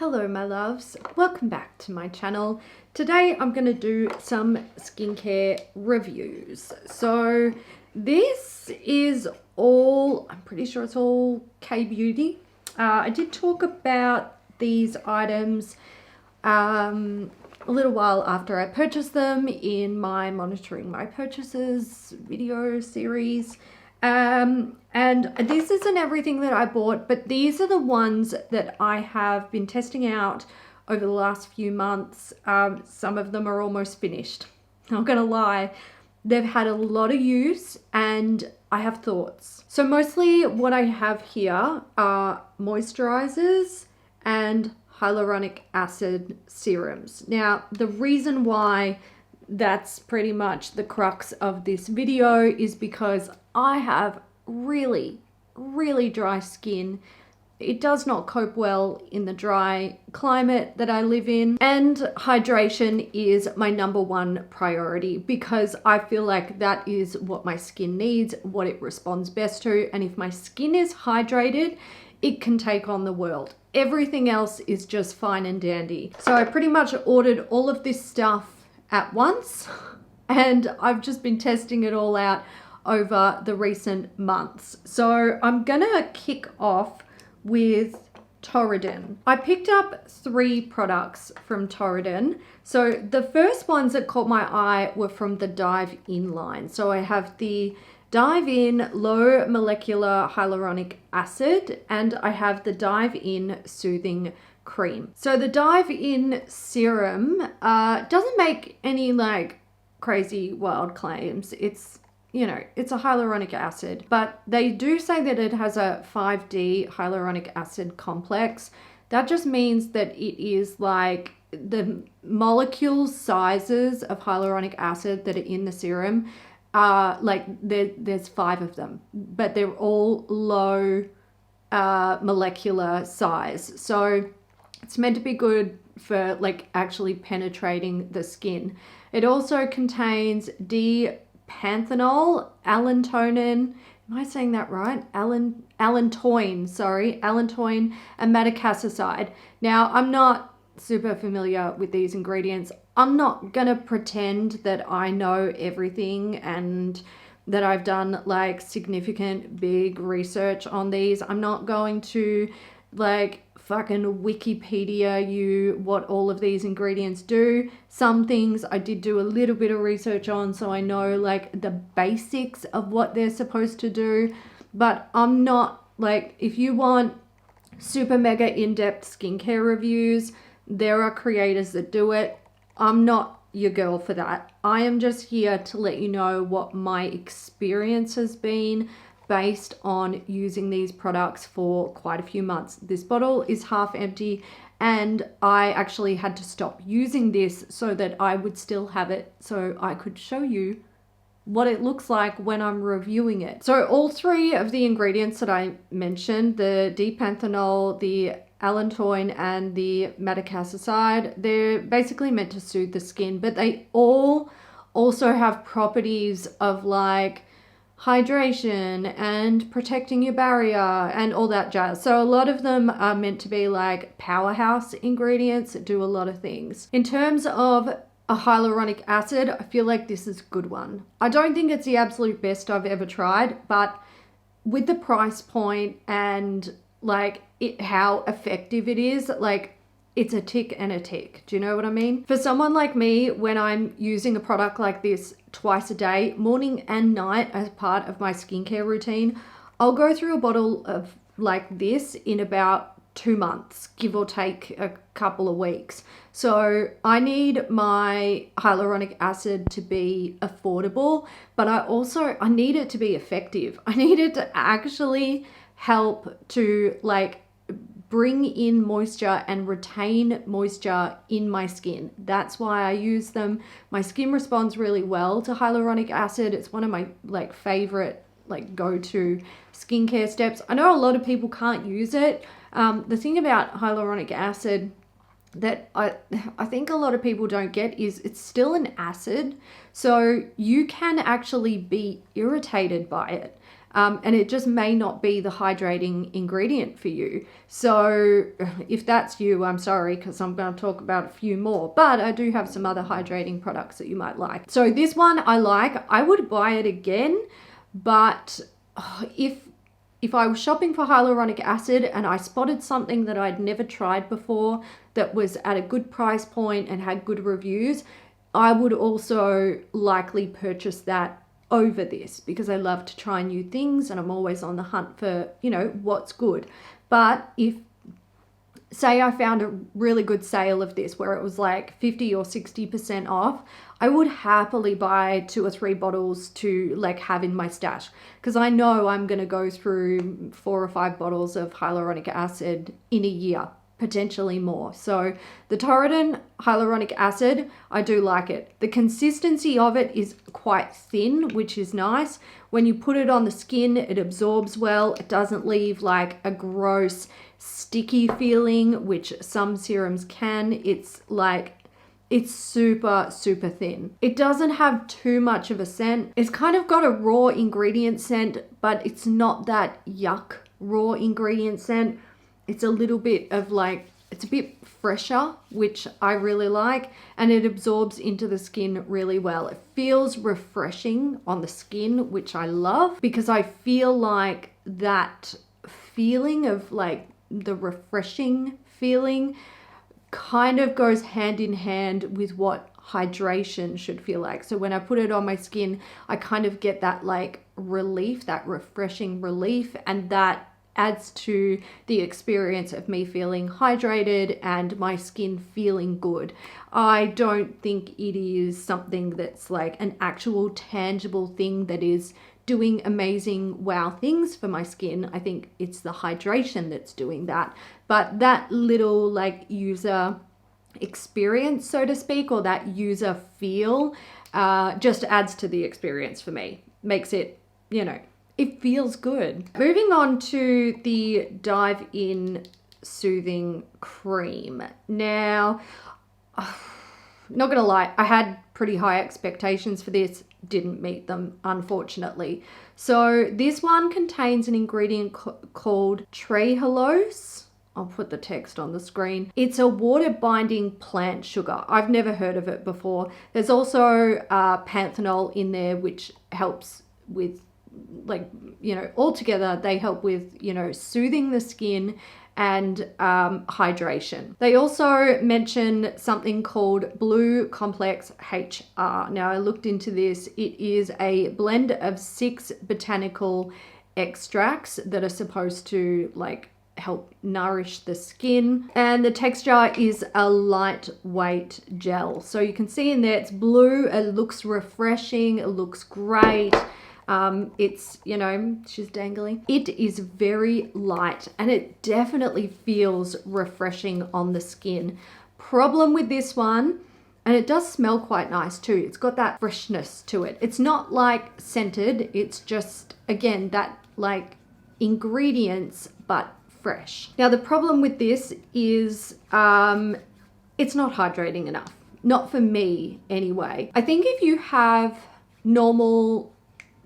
Hello my loves, welcome back to my channel. Today I'm going to do some skincare reviews. So this is all, I'm pretty sure it's all K-Beauty. I did talk about these items a little while after I purchased them in my monitoring my purchases video series. And this isn't everything that I bought, but these are the ones that I have been testing out over the last few months. Some of them are almost finished. Not gonna lie, they've had a lot of use and I have thoughts. So mostly what I have here are moisturizers and hyaluronic acid serums. Now, the reason why that's pretty much the crux of this video is because I have really dry skin. It does not cope well in the dry climate that I live in, and hydration is my #1 priority because I feel like that is what my skin needs, what it responds best to, and if my skin is hydrated, it can take on the world. Everything else is just fine and dandy. So I pretty much ordered all of this stuff at once and I've just been testing it all out over the recent months. So I'm gonna kick off with Torridon. I picked up 3 products from Torridon. So the first ones that caught my eye were from the Dive In line. So I have the Dive In Low Molecular Hyaluronic Acid and I have the Dive In Soothing Cream. So the Dive In serum doesn't make any like crazy wild claims. It's, you know, it's a hyaluronic acid, but they do say that it has a 5D hyaluronic acid complex. That just means that it is like the molecule sizes of hyaluronic acid that are in the serum like there's 5 of them, but they're all low molecular size. So it's meant to be good for like actually penetrating the skin. It also contains D-panthenol, allantoin, am I saying that right? Allantoin, and madecassoside. Now, I'm not super familiar with these ingredients. I'm not gonna pretend that I know everything and that I've done like significant big research on these. I'm not going to like fucking Wikipedia you what all of these ingredients do. Some things I did do a little bit of research on, so I know like the basics of what they're supposed to do, but I'm not like, if you want super mega in-depth skincare reviews, there are creators that do it. I'm not your girl for that. I am just here to let you know what my experience has been based on using these products for quite a few months. This bottle is half empty and I actually had to stop using this so that I would still have it so I could show you what it looks like when I'm reviewing it. So all 3 of the ingredients that I mentioned, the D-panthenol, the allantoin and the madecassoside, they're basically meant to soothe the skin, but they all also have properties of like hydration and protecting your barrier and all that jazz. So a lot of them are meant to be like powerhouse ingredients that do a lot of things. In terms of a hyaluronic acid, I feel like this is a good one. I don't think it's the absolute best I've ever tried, but with the price point and like how effective it is, like it's a tick and a tick. Do you know what I mean? For someone like me, when I'm using a product like this twice a day, morning and night as part of my skincare routine, I'll go through a bottle of like this in about 2 months, give or take a couple of weeks. So I need my hyaluronic acid to be affordable, but I need it to be effective. I need it to actually help to like bring in moisture and retain moisture in my skin. That's why I use them. My skin responds really well to hyaluronic acid. It's one of my like favorite like go-to skincare steps. I know a lot of people can't use it. The thing about hyaluronic acid that I think a lot of people don't get is it's still an acid, so you can actually be irritated by it. and it just may not be the hydrating ingredient for you. So if that's you, I'm sorry, because I'm going to talk about a few more, but I do have some other hydrating products that you might like. So this one I like. I would buy it again, but if I was shopping for hyaluronic acid and I spotted something that I'd never tried before that was at a good price point and had good reviews, I would also likely purchase that over this, because I love to try new things and I'm always on the hunt for, what's good. But if, say I found a really good sale of this where it was like 50 or 60% off, I would happily buy 2 or 3 bottles to like have in my stash, because I know I'm going to go through 4 or 5 bottles of hyaluronic acid in a year, potentially more. So the Torridon hyaluronic acid, I do like it. The consistency of it is quite thin, which is nice. When you put it on the skin, it absorbs well. It doesn't leave like a gross sticky feeling, which some serums can. It's super, super thin. It doesn't have too much of a scent. It's kind of got a raw ingredient scent, but it's not that yuck raw ingredient scent. It's a little bit of it's a bit fresher, which I really like, and it absorbs into the skin really well. It feels refreshing on the skin, which I love, because I feel like that feeling of like the refreshing feeling kind of goes hand in hand with what hydration should feel like. So when I put it on my skin, I kind of get that like relief, that refreshing relief, and that adds to the experience of me feeling hydrated and my skin feeling good. I don't think it is something that's like an actual tangible thing that is doing amazing wow things for my skin. I think it's the hydration that's doing that. But that little like user experience, so to speak, or that user feel just adds to the experience for me. Makes it, it feels good. Moving on to the Dive In Soothing Cream. Now, not gonna lie, I had pretty high expectations for this, didn't meet them, unfortunately. So this one contains an ingredient called trehalose. I'll put the text on the screen. It's a water-binding plant sugar. I've never heard of it before. There's also panthenol in there, which helps with altogether they help with, soothing the skin and hydration. They also mention something called Blue Complex HR. Now I looked into this. It is a blend of 6 botanical extracts that are supposed to help nourish the skin, and the texture is a lightweight gel. So you can see in there it's blue, it looks refreshing, it looks great. It's, she's dangling. It is very light and it definitely feels refreshing on the skin. Problem with this one, and it does smell quite nice too. It's got that freshness to it. It's not like scented. It's just, again, that like ingredients, but fresh. Now the problem with this is it's not hydrating enough. Not for me anyway. I think if you have normal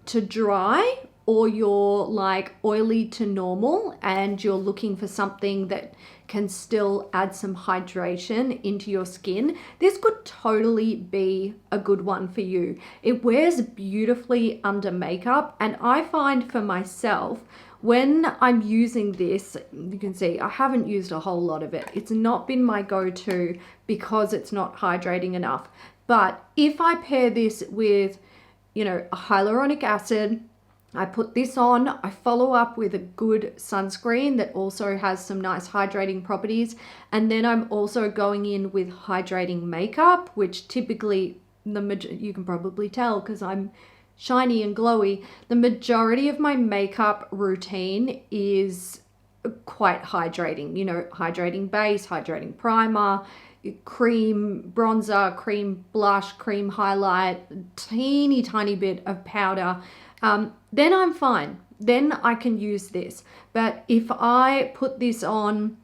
to dry, or you're like oily to normal and you're looking for something that can still add some hydration into your skin, this could totally be a good one for you. It wears beautifully under makeup, and I find for myself, when I'm using this, you can see I haven't used a whole lot of it. It's not been my go-to because it's not hydrating enough. But if I pair this with a hyaluronic acid, I put this on, I follow up with a good sunscreen that also has some nice hydrating properties, and then I'm also going in with hydrating makeup, which typically, you can probably tell because I'm shiny and glowy, the majority of my makeup routine is quite hydrating, hydrating base, hydrating primer, cream bronzer, cream blush, cream highlight, teeny tiny bit of powder, then I'm fine. Then I can use this. But if I put this on,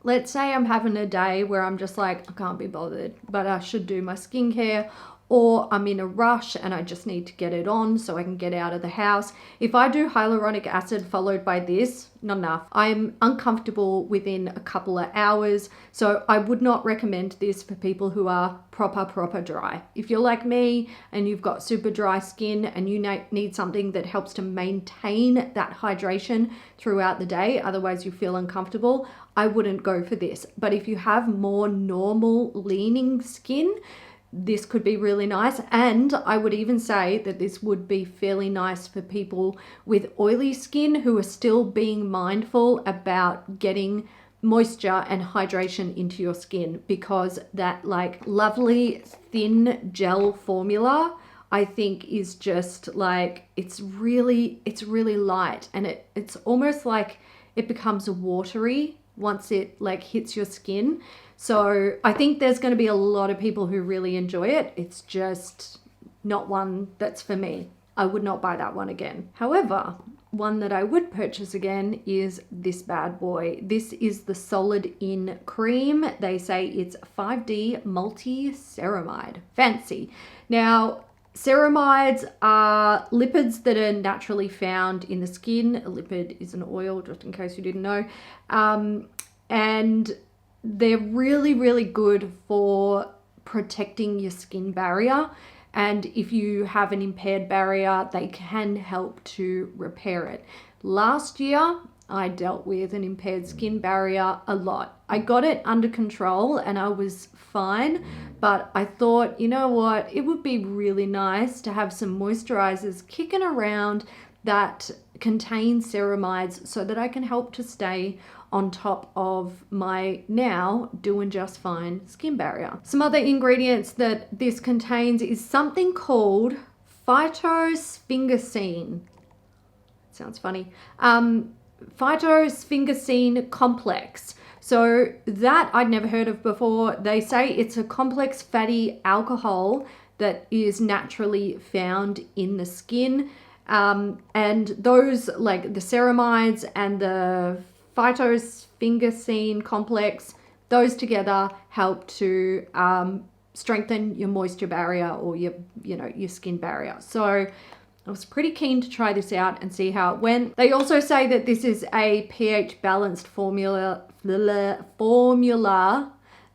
let's say I'm having a day where I'm just like, I can't be bothered, but I should do my skincare, or I'm in a rush and I just need to get it on so I can get out of the house. If I do hyaluronic acid followed by this, not enough. I'm uncomfortable within a couple of hours, so I would not recommend this for people who are proper dry. If you're like me and you've got super dry skin and you need something that helps to maintain that hydration throughout the day, otherwise you feel uncomfortable, I wouldn't go for this. But if you have more normal leaning skin, this could be really nice. And I would even say that this would be fairly nice for people with oily skin who are still being mindful about getting moisture and hydration into your skin, because that like lovely thin gel formula I think is just like, it's really light, and it's almost like it becomes watery once it like hits your skin. So I think there's going to be a lot of people who really enjoy it. It's just not one that's for me. I would not buy that one again. However, one that I would purchase again is this bad boy. This is the Solid In Cream. They say it's 5D multi-ceramide. Fancy. Now, ceramides are lipids that are naturally found in the skin. A lipid is an oil, just in case you didn't know. And they're really good for protecting your skin barrier. And if you have an impaired barrier, they can help to repair it. Last year, I dealt with an impaired skin barrier a lot. I got it under control and I was fine, but I thought, you know what, it would be really nice to have some moisturizers kicking around that contain ceramides so that I can help to stay on top of my now doing just fine skin barrier. Some other ingredients that this contains is something called phytosphingosine. Sounds funny. Phytosphingosine complex. So that I'd never heard of before. They say it's a complex fatty alcohol that is naturally found in the skin. And those, like the ceramides and the phytosphingosine complex, those together help to strengthen your moisture barrier or your skin barrier. So I was pretty keen to try this out and see how it went. They also say that this is a pH balanced formula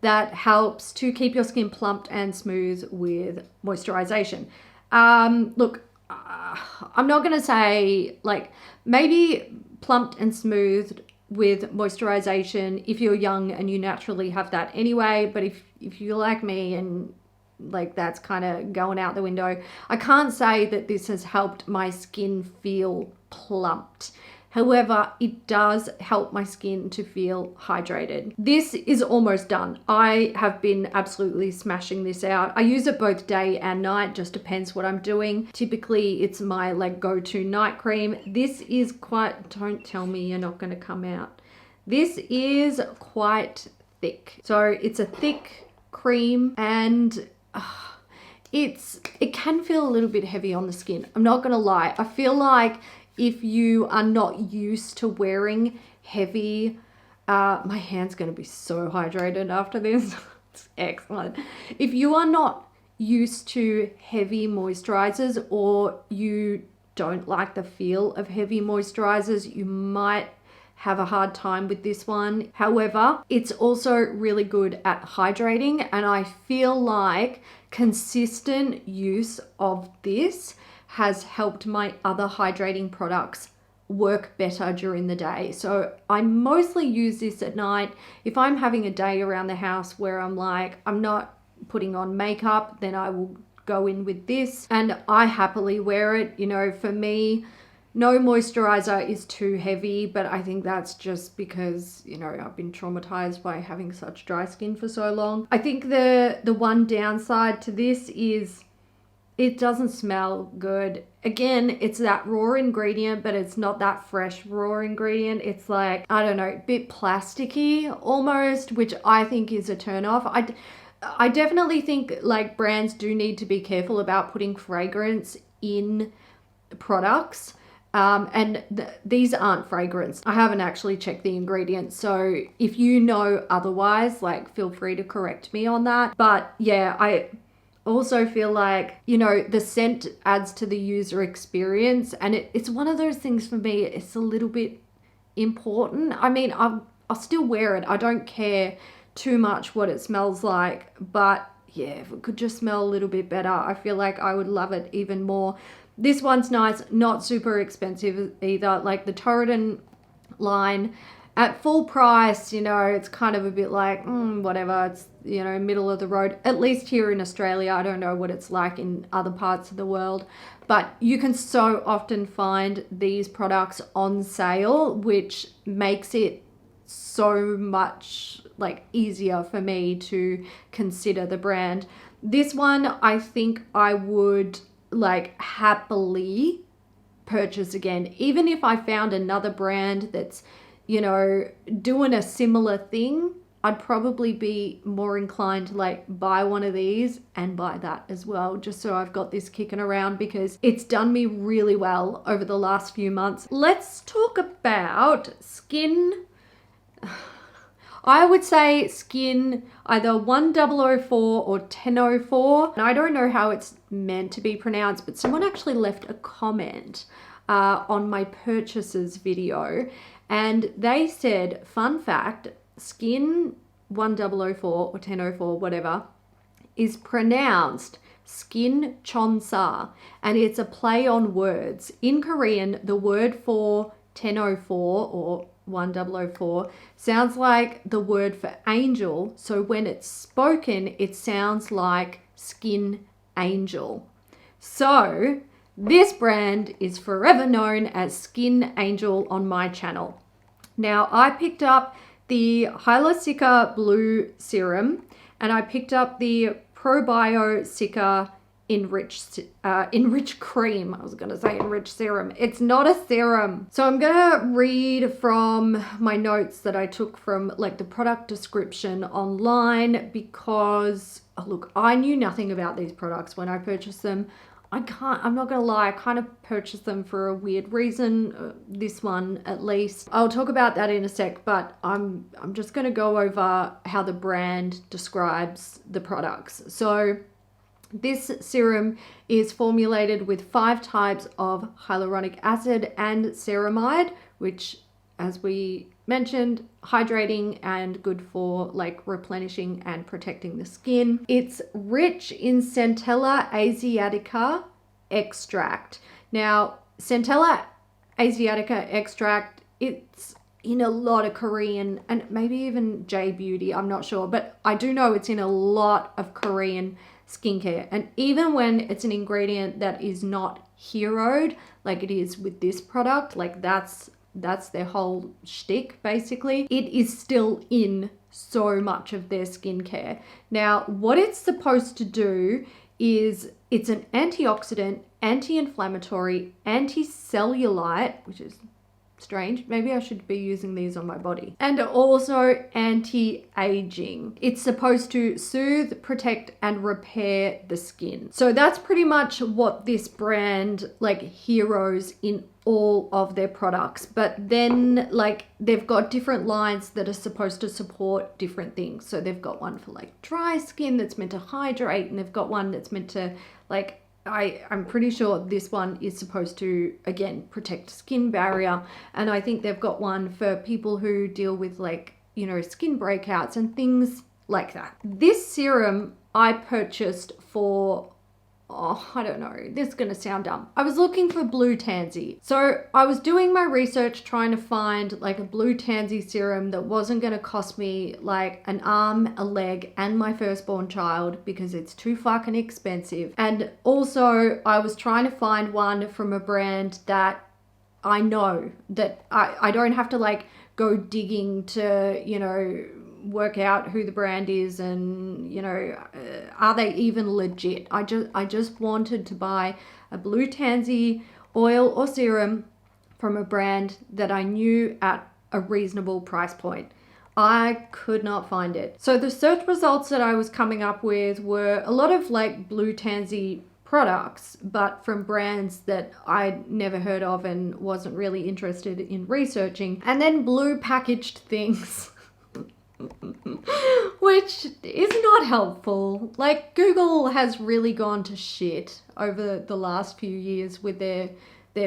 that helps to keep your skin plumped and smooth with moisturization. Look, I'm not going to say like maybe plumped and smoothed with moisturization if you're young and you naturally have that anyway, but if you're like me and like that's kind of going out the window, I can't say that this has helped my skin feel plumped. However, it does help my skin to feel hydrated. This is almost done. I have been absolutely smashing this out. I use it both day and night, just depends what I'm doing. Typically, it's my like go-to night cream. This is quite, don't tell me you're not going to come out. This is quite thick. So it's a thick cream and it can feel a little bit heavy on the skin. I'm not going to lie. I feel like if you are not used to wearing heavy, my hand's going to be so hydrated after this. It's excellent. If you are not used to heavy moisturizers or you don't like the feel of heavy moisturizers, you might have a hard time with this one. However, it's also really good at hydrating, and I feel like consistent use of this has helped my other hydrating products work better during the day. So I mostly use this at night. If I'm having a day around the house where I'm like, I'm not putting on makeup, then I will go in with this and I happily wear it. You know, for me, no moisturizer is too heavy, but I think that's just because, you know, I've been traumatized by having such dry skin for so long. I think the one downside to this is it doesn't smell good. Again, it's that raw ingredient, but it's not that fresh raw ingredient. It's like, I don't know, a bit plasticky almost, which I think is a turnoff. I definitely think like brands do need to be careful about putting fragrance in products. These aren't fragrance. I haven't actually checked the ingredients. So if you know otherwise, like feel free to correct me on that. But yeah, also feel like, you know, the scent adds to the user experience, and it's one of those things for me, it's a little bit important. I mean, I'll still wear it. I don't care too much what it smells like, but yeah, if it could just smell a little bit better, I feel like I would love it even more. This one's nice, not super expensive either. Like the Torridon line at full price, you know, it's kind of a bit like, whatever, it's, you know, middle of the road, at least here in Australia. I don't know what it's like in other parts of the world, but you can so often find these products on sale, which makes it so much like easier for me to consider the brand. This one, I think I would like happily purchase again, even if I found another brand that's, you know, doing a similar thing. I'd probably be more inclined to like buy one of these and buy that as well, just so I've got this kicking around, because it's done me really well over the last few months. Let's talk about skin. I would say skin either 1004 or 1004. And I don't know how it's meant to be pronounced, but someone actually left a comment on my purchases video, and they said, fun fact, skin 1004 or 1004, whatever, is pronounced skin chonsa, and it's a play on words. In Korean, the word for 1004 or 1004 sounds like the word for angel, so when it's spoken, it sounds like skin angel. So this brand is forever known as Skin Angel on my channel. Now, I picked up the Hyaluronic Blue Serum, and I picked up the Probio Cica Enriched Cream. I was going to say Enriched Serum. It's not a serum. So I'm going to read from my notes that I took from like the product description online, because, oh, look, I knew nothing about these products when I purchased them. I'm not gonna lie, I kind of purchased them for a weird reason, this one at least. I'll talk about that in a sec, but I'm just gonna go over how the brand describes the products. So this serum is formulated with 5 types of hyaluronic acid and ceramide, which, as we mentioned, hydrating and good for like replenishing and protecting the skin. It's rich in Centella asiatica extract. Now, Centella asiatica extract, it's in a lot of Korean and maybe even J Beauty, I'm not sure, but I do know it's in a lot of Korean skincare. And even when it's an ingredient that is not heroed like it is with this product, like that's their whole shtick basically, it is still in so much of their skincare. Now, what it's supposed to do is it's an antioxidant, anti-inflammatory, anti-cellulite, which is strange. Maybe I should be using these on my body. And also anti-aging. It's supposed to soothe, protect, and repair the skin. So that's pretty much what this brand like heroes in all of their products. But then like they've got different lines that are supposed to support different things. So they've got one for like dry skin that's meant to hydrate, and they've got one that's meant to like, I'm pretty sure this one is supposed to, again, protect skin barrier. And I think they've got one for people who deal with like, you know, skin breakouts and things like that. This serum I purchased for, oh, I don't know, this is going to sound dumb. I was looking for blue tansy. So I was doing my research trying to find like a blue tansy serum that wasn't going to cost me like an arm, a leg, and my firstborn child, because it's too fucking expensive. And also I was trying to find one from a brand that I know that I don't have to like go digging to, you know, work out who the brand is and, you know, are they even legit. I just wanted to buy a blue tansy oil or serum from a brand that I knew at a reasonable price point. I could not find it. So the search results that I was coming up with were a lot of like blue tansy products, but from brands that I'd never heard of and wasn't really interested in researching, and then blue packaged things. which is not helpful. Like, Google has really gone to shit over the last few years with their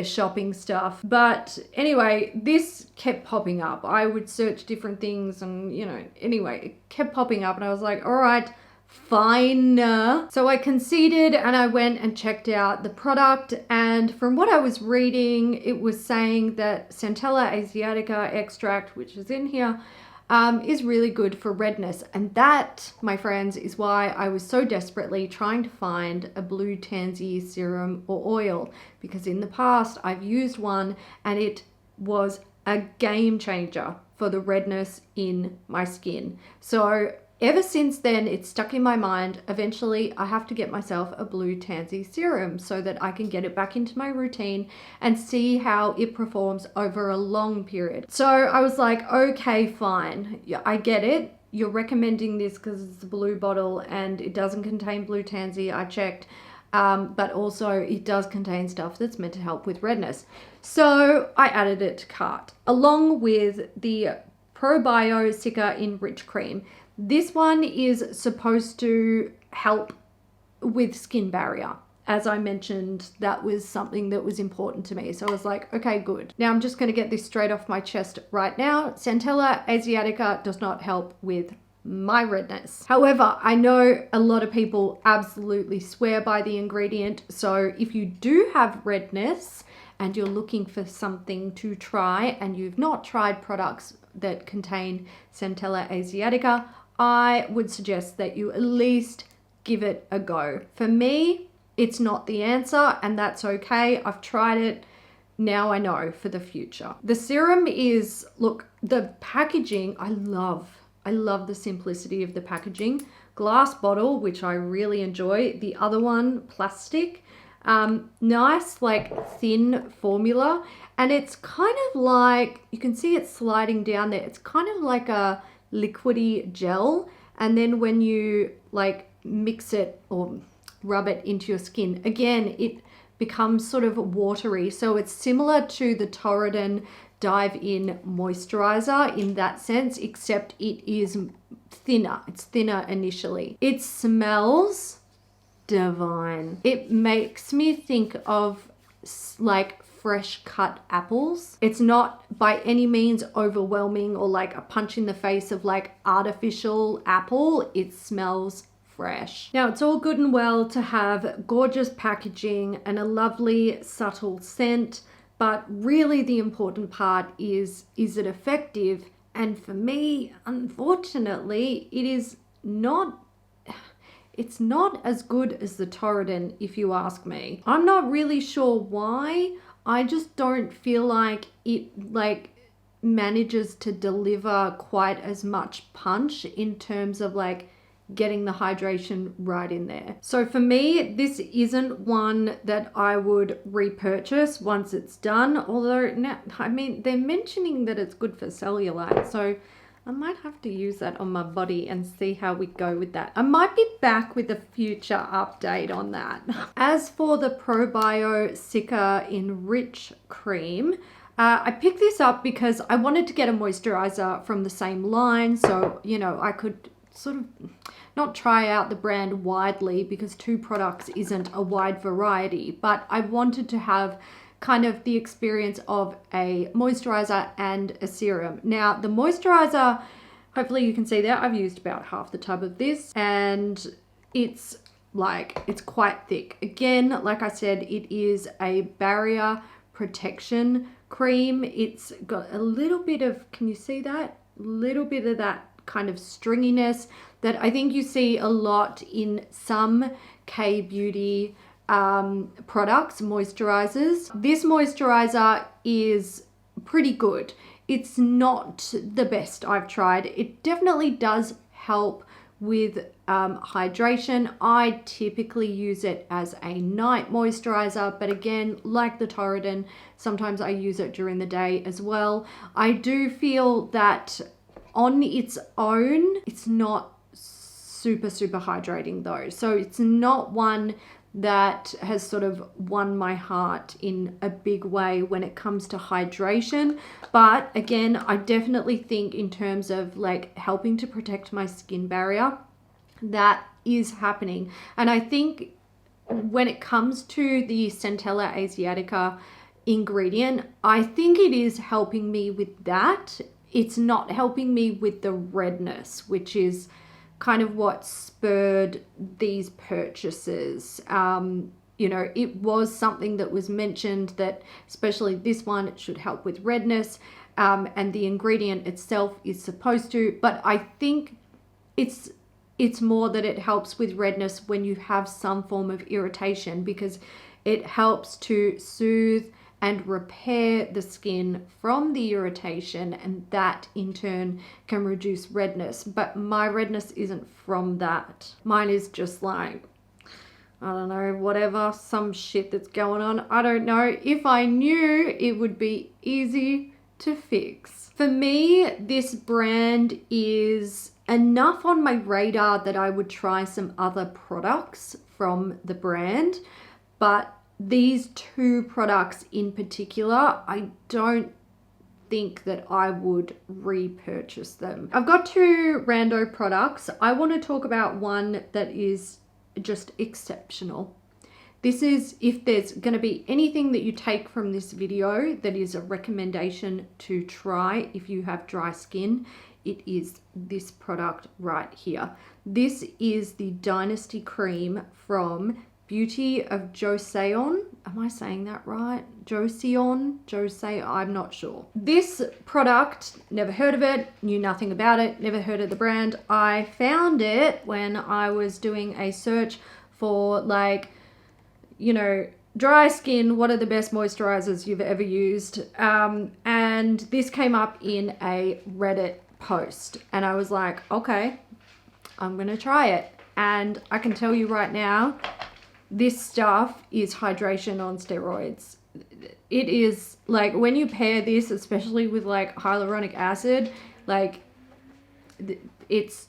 shopping stuff. But anyway, this kept popping up. I would search different things and, you know, anyway, it kept popping up and I was like, all right, fine. So I conceded and I went and checked out the product, and from what I was reading, it was saying that Centella asiatica extract, which is in here, is really good for redness. And that, my friends, is why I was so desperately trying to find a blue tansy serum or oil, because in the past I've used one and it was a game changer for the redness in my skin. So ever since then, it's stuck in my mind. Eventually, I have to get myself a blue tansy serum so that I can get it back into my routine and see how it performs over a long period. So I was like, okay, fine. Yeah, I get it. You're recommending this because it's a blue bottle and it doesn't contain blue tansy. I checked. But also it does contain stuff that's meant to help with redness. So I added it to cart along with the Probio Cica Enrich Cream. This one is supposed to help with skin barrier. As I mentioned, that was something that was important to me. So I was like, okay, good. Now I'm just going to get this straight off my chest right now. Centella asiatica does not help with my redness. However, I know a lot of people absolutely swear by the ingredient. So if you do have redness and you're looking for something to try and you've not tried products that contain Centella asiatica, I would suggest that you at least give it a go. For me, it's not the answer, and that's okay. I've tried it. Now I know for the future. The serum is, look, the packaging, I love the simplicity of the packaging. Glass bottle, which I really enjoy. The other one, plastic. Nice, like thin formula. And it's kind of like, you can see it sliding down there. It's kind of like a liquidy gel. And then when you like mix it or rub it into your skin, again, it becomes sort of watery. So it's similar to the Torridon Dive In moisturizer in that sense, except it is thinner. It's thinner initially. It smells divine. It makes me think of like fresh cut apples. It's not by any means overwhelming or like a punch in the face of like artificial apple. It smells fresh. Now, it's all good and well to have gorgeous packaging and a lovely subtle scent, but really the important part is it effective? And for me, unfortunately, it's not as good as the Torridon, if you ask me. I'm not really sure why. I just don't feel like it like manages to deliver quite as much punch in terms of like getting the hydration right in there. So for me, this isn't one that I would repurchase once it's done. Although now, I mean, they're mentioning that it's good for cellulite. So I might have to use that on my body and see how we go with that. I might be back with a future update on that. As for the Probio Cica Enrich Cream, I picked this up because I wanted to get a moisturizer from the same line. So, you know, I could sort of not try out the brand widely because 2 products isn't a wide variety, but I wanted to have kind of the experience of a moisturizer and a serum. Now, the moisturizer, hopefully you can see there, I've used about half the tub of this, and it's quite thick. Again, like I said, it is a barrier protection cream. It's got a little bit of, can you see that? A little bit of that kind of stringiness that I think you see a lot in some K-beauty products, moisturizers. This moisturizer is pretty good. It's not the best I've tried. It definitely does help with hydration. I typically use it as a night moisturizer, but again, like the Torridon, sometimes I use it during the day as well. I do feel that on its own, it's not super hydrating though. So it's not one that has sort of won my heart in a big way when it comes to hydration. But again, I definitely think in terms of like helping to protect my skin barrier, that is happening. And I think when it comes to the Centella Asiatica ingredient, I think it is helping me with that. It's not helping me with the redness, which is kind of what spurred these purchases. You know, it was something that was mentioned that, especially this one, it should help with redness, and the ingredient itself is supposed to, but I think it's more that it helps with redness when you have some form of irritation, because it helps to soothe and repair the skin from the irritation, and that in turn can reduce redness. But my redness isn't from that. Mine is just like, I don't know, whatever, some shit that's going on. I don't know. If I knew, it would be easy to fix. For me, this brand is enough on my radar that I would try some other products from the brand, but these two products in particular, I don't think that I would repurchase them. I've got two rando products. I want to talk about one that is just exceptional. This is, if there's going to be anything that you take from this video that is a recommendation to try if you have dry skin, it is this product right here. This is the Dynasty Cream from Beauty of Joseon. Am I saying that right? Joseon? I'm not sure. This product, never heard of it, knew nothing about it, never heard of the brand. I found it when I was doing a search for, like, you know, dry skin, what are the best moisturizers you've ever used? And this came up in a Reddit post, and I was like, okay, I'm gonna try it. And I can tell you right now, this stuff is hydration on steroids. It is like, when you pair this, especially with like hyaluronic acid, like it's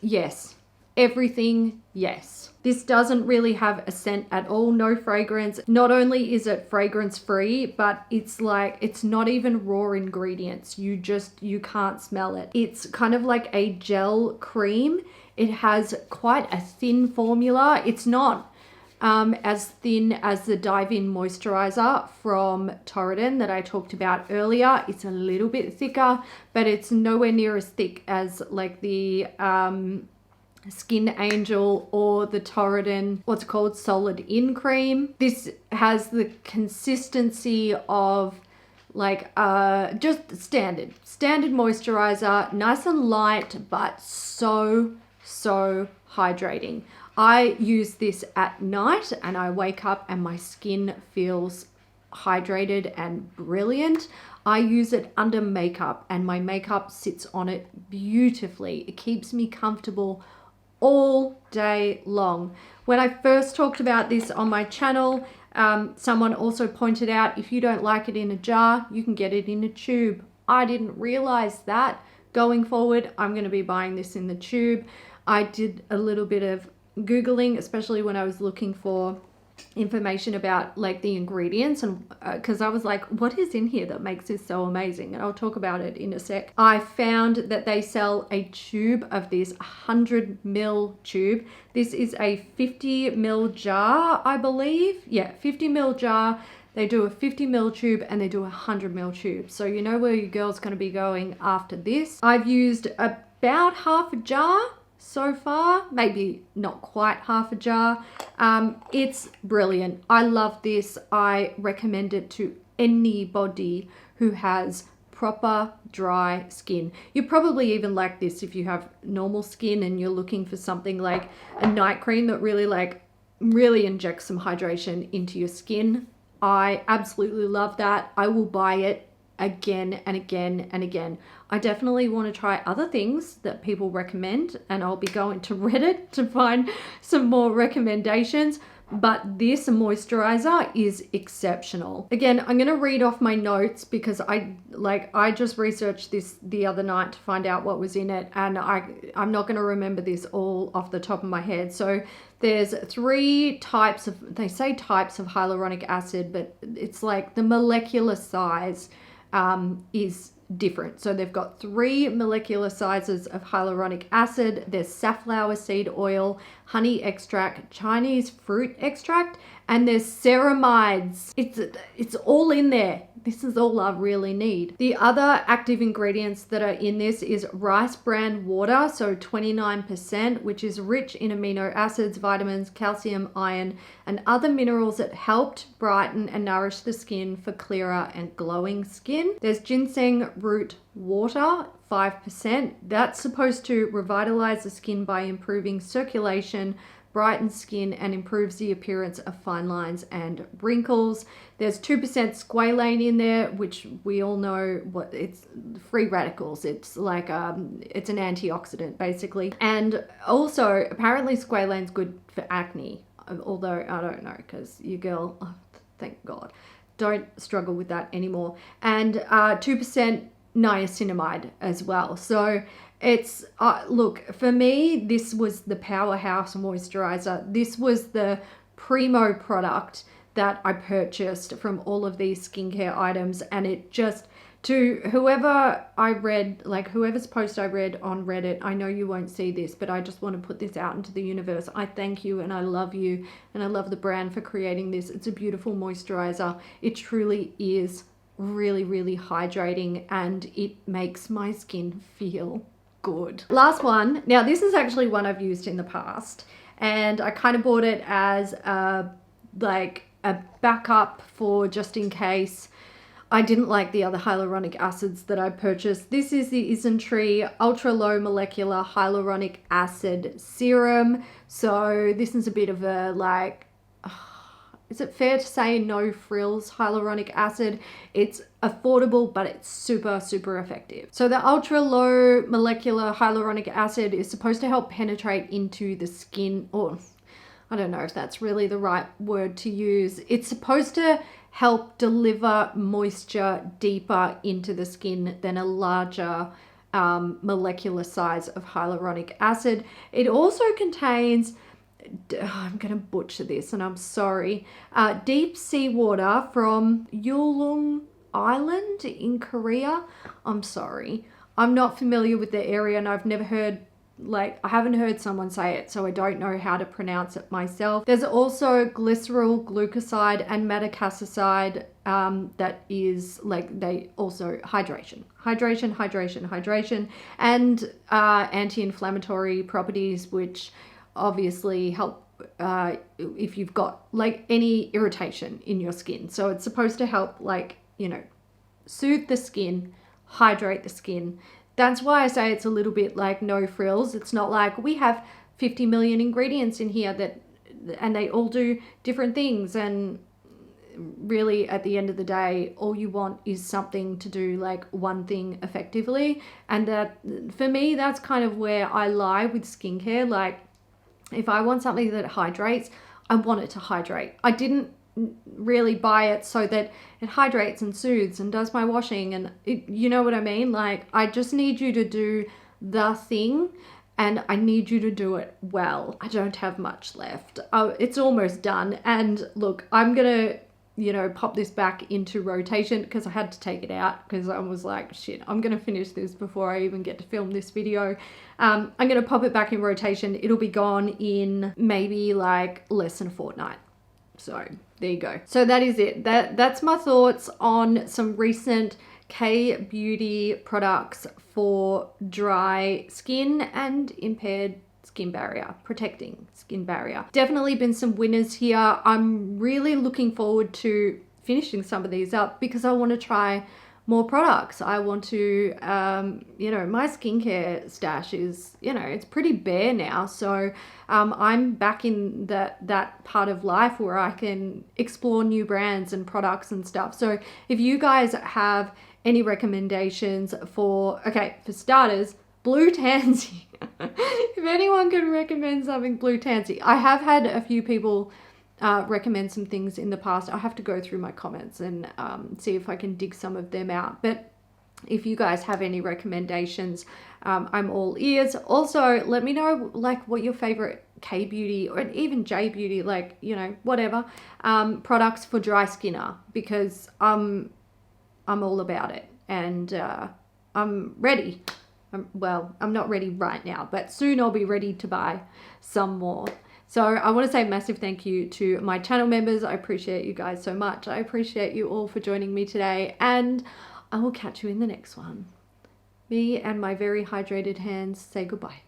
yes, everything, yes. This doesn't really have a scent at all, no fragrance. Not only is it fragrance free, but it's like, it's not even raw ingredients. You can't smell it. It's kind of like a gel cream. It has quite a thin formula. It's not as thin as the Dive-In Moisturizer from Torridon that I talked about earlier. It's a little bit thicker, but it's nowhere near as thick as like the Skin Angel or the Torridon, what's it called, Solid In Cream. This has the consistency of like just standard moisturizer, nice and light, but so hydrating. I use this at night and I wake up and my skin feels hydrated and brilliant. I use it under makeup and my makeup sits on it beautifully. It keeps me comfortable all day long. When I first talked about this on my channel, someone also pointed out, if you don't like it in a jar, you can get it in a tube. I didn't realize that. Going forward, I'm going to be buying this in the tube. I did a little bit of Googling, especially when I was looking for information about like the ingredients, and because I was like, what is in here that makes this so amazing? And I'll talk about it in a sec. I found that they sell a tube of this 100 ml tube. This is a 50 ml jar, I believe. Yeah, 50 ml jar. They do a 50 ml tube and they do a 100 ml tube. So you know where your girl's going to be going after this. I've used about half a jar so far, maybe not quite half a jar. It's brilliant. I love this. I recommend it to anybody who has proper dry skin. You probably even like this if you have normal skin and you're looking for something like a night cream that really injects some hydration into your skin. I absolutely love that. I will buy it again and again and again. I definitely want to try other things that people recommend, and I'll be going to Reddit to find some more recommendations. But this moisturizer is exceptional. Again, I'm going to read off my notes because I just researched this the other night to find out what was in it, and I'm not going to remember this all off the top of my head. So there's 3 types of, they say types of hyaluronic acid, but it's like the molecular size is different. So they've got 3 molecular sizes of hyaluronic acid. There's safflower seed oil, honey extract, Chinese fruit extract, and there's ceramides. It's all in there. This is all I really need. The other active ingredients that are in this is rice bran water, so 29%, which is rich in amino acids, vitamins, calcium, iron, and other minerals that helped brighten and nourish the skin for clearer and glowing skin. There's ginseng root water, 5%. That's supposed to revitalize the skin by improving circulation, brightens skin, and improves the appearance of fine lines and wrinkles. There's 2% squalane in there, which we all know what it's, free radicals. It's like it's an antioxidant basically. And also apparently squalane's good for acne, although I don't know, because your girl, oh, thank God, don't struggle with that anymore. And 2% niacinamide as well. So it's look, for me, this was the powerhouse moisturizer. This was the primo product that I purchased from all of these skincare items, and it just, to whoever I read, like whoever's post I read on Reddit, I know you won't see this, but I just want to put this out into the universe. I thank you and I love you, and I love the brand for creating this. It's a beautiful moisturizer. It truly is really, really hydrating, and it makes my skin feel good. Last one. Now this is actually one I've used in the past, and I kind of bought it as like a backup for just in case I didn't like the other hyaluronic acids that I purchased. This is the Isntree Ultra Low Molecular Hyaluronic Acid Serum. So this is a bit of a like, is it fair to say no frills hyaluronic acid? It's affordable, but it's super, super effective. So the ultra low molecular hyaluronic acid is supposed to help penetrate into the skin, or I don't know if that's really the right word to use. It's supposed to help deliver moisture deeper into the skin than a larger molecular size of hyaluronic acid. It also contains, I'm going to butcher this and I'm sorry, deep sea water from Ulleung Island in Korea. I'm sorry. I'm not familiar with the area, and I've never heard, like, I haven't heard someone say it, so I don't know how to pronounce it myself. There's also glycerol, glucoside, and metacasicide that is, like, they also hydration, and anti-inflammatory properties, which obviously help if you've got like any irritation in your skin. So it's supposed to help, like, you know, soothe the skin, hydrate the skin. That's why I say it's a little bit like no frills. It's not like we have 50 million ingredients in here that, and they all do different things, and really at the end of the day all you want is something to do like one thing effectively. And that, for me, that's kind of where I lie with skincare. Like, if I want something that hydrates, I want it to hydrate. I didn't really buy it so that it hydrates and soothes and does my washing, and it, you know what I mean? Like, I just need you to do the thing, and I need you to do it well. I don't have much left. It's almost done. And look, I'm gonna, you know, pop this back into rotation because I had to take it out because I was like, shit, I'm gonna finish this before I even get to film this video. I'm gonna pop it back in rotation. It'll be gone in maybe like less than a fortnight. So there you go. So that is it. That's my thoughts on some recent K-beauty products for dry skin and impaired skin barrier, protecting skin barrier. Definitely been some winners here. I'm really looking forward to finishing some of these up because I want to try more products. I want to, you know, my skincare stash is, you know, it's pretty bare now. So I'm back in that part of life where I can explore new brands and products and stuff. So if you guys have any recommendations for, okay, for starters, blue tansy. If anyone can recommend something blue tansy. I have had a few people recommend some things in the past. I have to go through my comments and see if I can dig some of them out. But if you guys have any recommendations, I'm all ears. Also, let me know like what your favorite K-beauty or even J-beauty, like, you know, whatever, products for dry skin are, because I'm all about it, and I'm ready. Well, I'm not ready right now, but soon I'll be ready to buy some more. So I want to say a massive thank you to my channel members. I appreciate you guys so much. I appreciate you all for joining me today, and I will catch you in the next one. Me and my very hydrated hands say goodbye.